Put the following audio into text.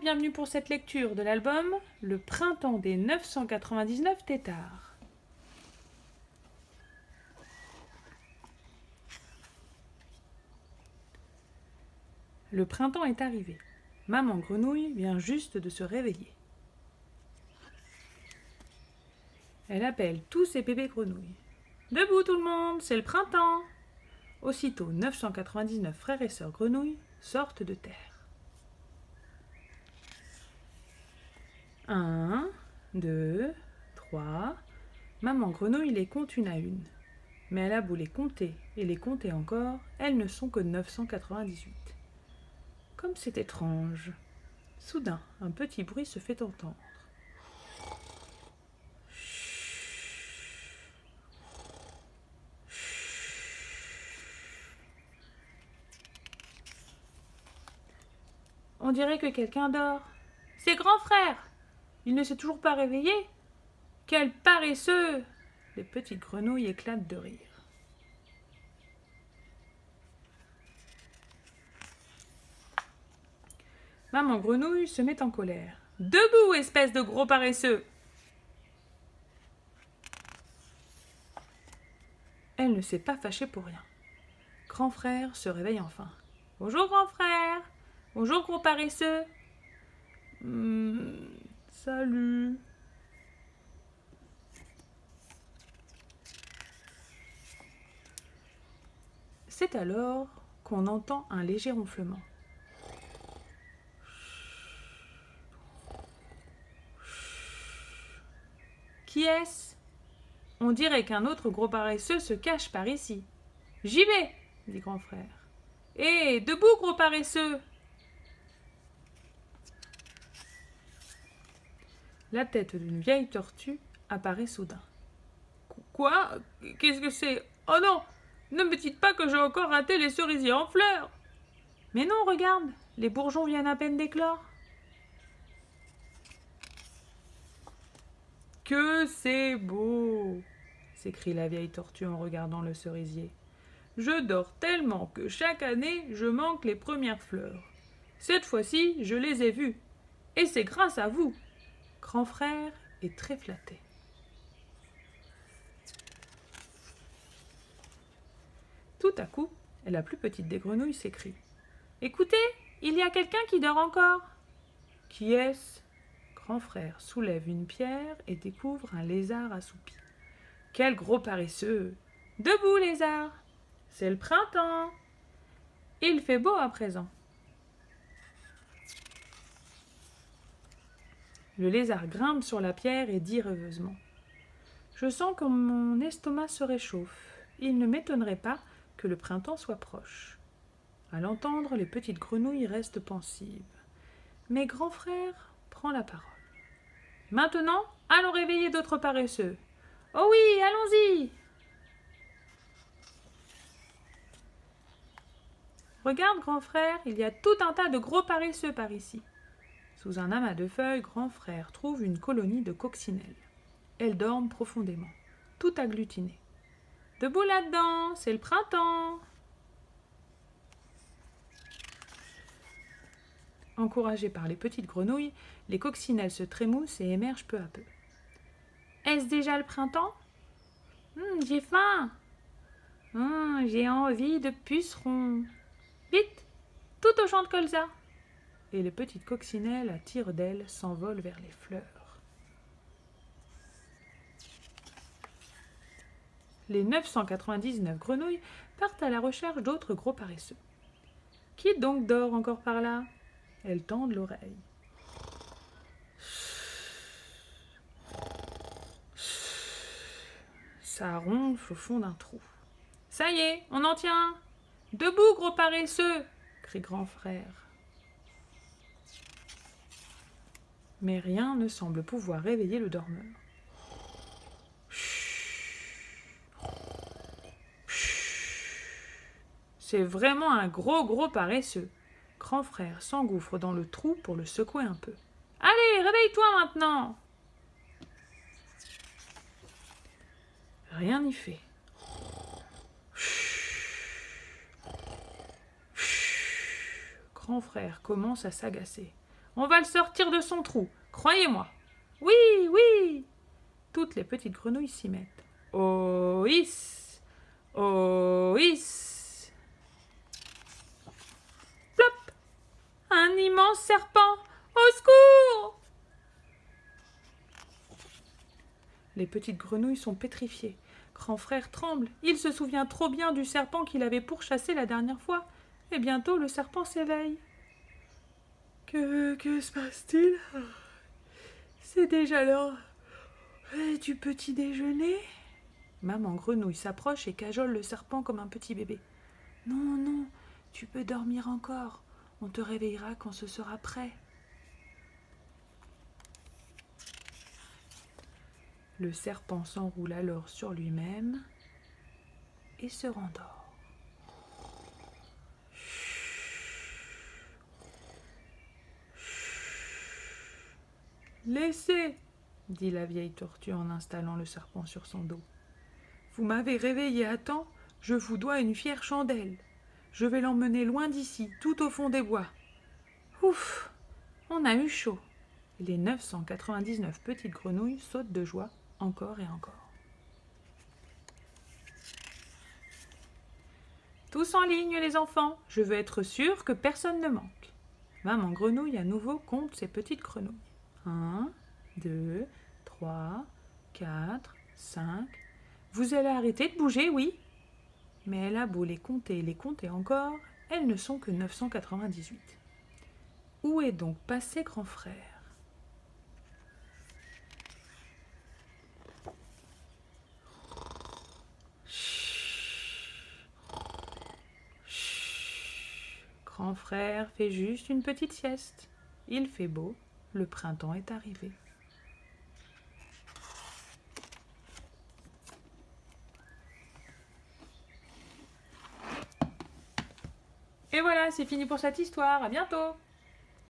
bienvenue pour cette lecture de l'album Le printemps des 999 têtards. Le printemps est arrivé. Maman Grenouille vient juste de se réveiller. Elle appelle tous ses bébés grenouilles. Debout tout le monde, c'est le printemps! Aussitôt, 999 frères et sœurs grenouilles sortent de terre. 1, 2, 3. Maman Grenouille les compte une à une. Mais elle a beau les compter et les compter encore, elles ne sont que 998. Comme c'est étrange. Soudain, un petit bruit se fait entendre. On dirait que quelqu'un dort. C'est grand frère! Il ne s'est toujours pas réveillé? Quel paresseux! Les petites grenouilles éclatent de rire. Maman Grenouille se met en colère. Debout, espèce de gros paresseux! Elle ne s'est pas fâchée pour rien. Grand frère se réveille enfin. Bonjour grand frère! Bonjour gros paresseux! Salut! C'est alors qu'on entend un léger ronflement. Qui est-ce? On dirait qu'un autre gros paresseux se cache par ici. J'y vais, dit grand frère. Hé, debout gros paresseux! La tête d'une vieille tortue apparaît soudain. Quoi? Qu'est-ce que c'est? Oh non! Ne me dites pas que j'ai encore raté les cerisiers en fleurs! Mais non, regarde, les bourgeons viennent à peine d'éclore. Que c'est beau! S'écrie la vieille tortue en regardant le cerisier. Je dors tellement que chaque année, je manque les premières fleurs. Cette fois-ci, je les ai vues. Et c'est grâce à vous. Grand frère est très flatté. Tout à coup, la plus petite des grenouilles s'écrie. Écoutez, il y a quelqu'un qui dort encore. Qui est-ce? Grand frère soulève une pierre et découvre un lézard assoupi. Quel gros paresseux! Debout, lézard! C'est le printemps! Il fait beau à présent. Le lézard grimpe sur la pierre et dit rêveusement. Je sens que mon estomac se réchauffe. Il ne m'étonnerait pas que le printemps soit proche. À l'entendre, les petites grenouilles restent pensives. Mais grand frère prend la parole. Maintenant, allons réveiller d'autres paresseux. Oh oui, allons-y! Regarde, grand frère, il y a tout un tas de gros paresseux par ici. Sous un amas de feuilles, grand frère trouve une colonie de coccinelles. Elles dorment profondément, tout agglutinées. Debout là-dedans, c'est le printemps! Encouragées par les petites grenouilles, les coccinelles se trémoussent et émergent peu à peu. Est-ce déjà le printemps? J'ai faim! J'ai envie de pucerons! Vite! Tout au champ de colza! Et les petites coccinelles à tire-d'aile s'envolent vers les fleurs. Les 999 grenouilles partent à la recherche d'autres gros paresseux. Qui donc dort encore par là? Elles tendent l'oreille. Ça ronfle au fond d'un trou. Ça y est, on en tient! Debout, gros paresseux! Crie grand frère. Mais rien ne semble pouvoir réveiller le dormeur. C'est vraiment un gros paresseux. Grand frère s'engouffre dans le trou pour le secouer un peu. Allez, réveille-toi maintenant! Rien n'y fait. Grand frère commence à s'agacer. On va le sortir de son trou, croyez-moi. Oui, oui. Toutes les petites grenouilles s'y mettent. Oh, is. Oh, is. Plop. Un immense serpent. Au secours. Les petites grenouilles sont pétrifiées. Grand frère tremble. Il se souvient trop bien du serpent qu'il avait pourchassé la dernière fois. Et bientôt le serpent s'éveille. Que se passe-t-il? C'est déjà l'heure du petit déjeuner? Maman grenouille s'approche et cajole le serpent comme un petit bébé. Non, non, tu peux dormir encore. On te réveillera quand ce sera prêt. Le serpent s'enroule alors sur lui-même et se rendort. Laissez, dit la vieille tortue en installant le serpent sur son dos. Vous m'avez réveillé à temps, je vous dois une fière chandelle. Je vais l'emmener loin d'ici, tout au fond des bois. Ouf, on a eu chaud. Les 999 petites grenouilles sautent de joie, encore et encore. Tous en ligne, les enfants, je veux être sûre que personne ne manque. Maman grenouille à nouveau compte ses petites grenouilles. 1, 2, 3, 4, 5. Vous allez arrêter de bouger, oui? Mais elle a beau les compter encore, elles ne sont que 998. Où est donc passé grand frère? Grand frère fait juste une petite sieste. Il fait beau, le printemps est arrivé. Et voilà, c'est fini pour cette histoire. À bientôt!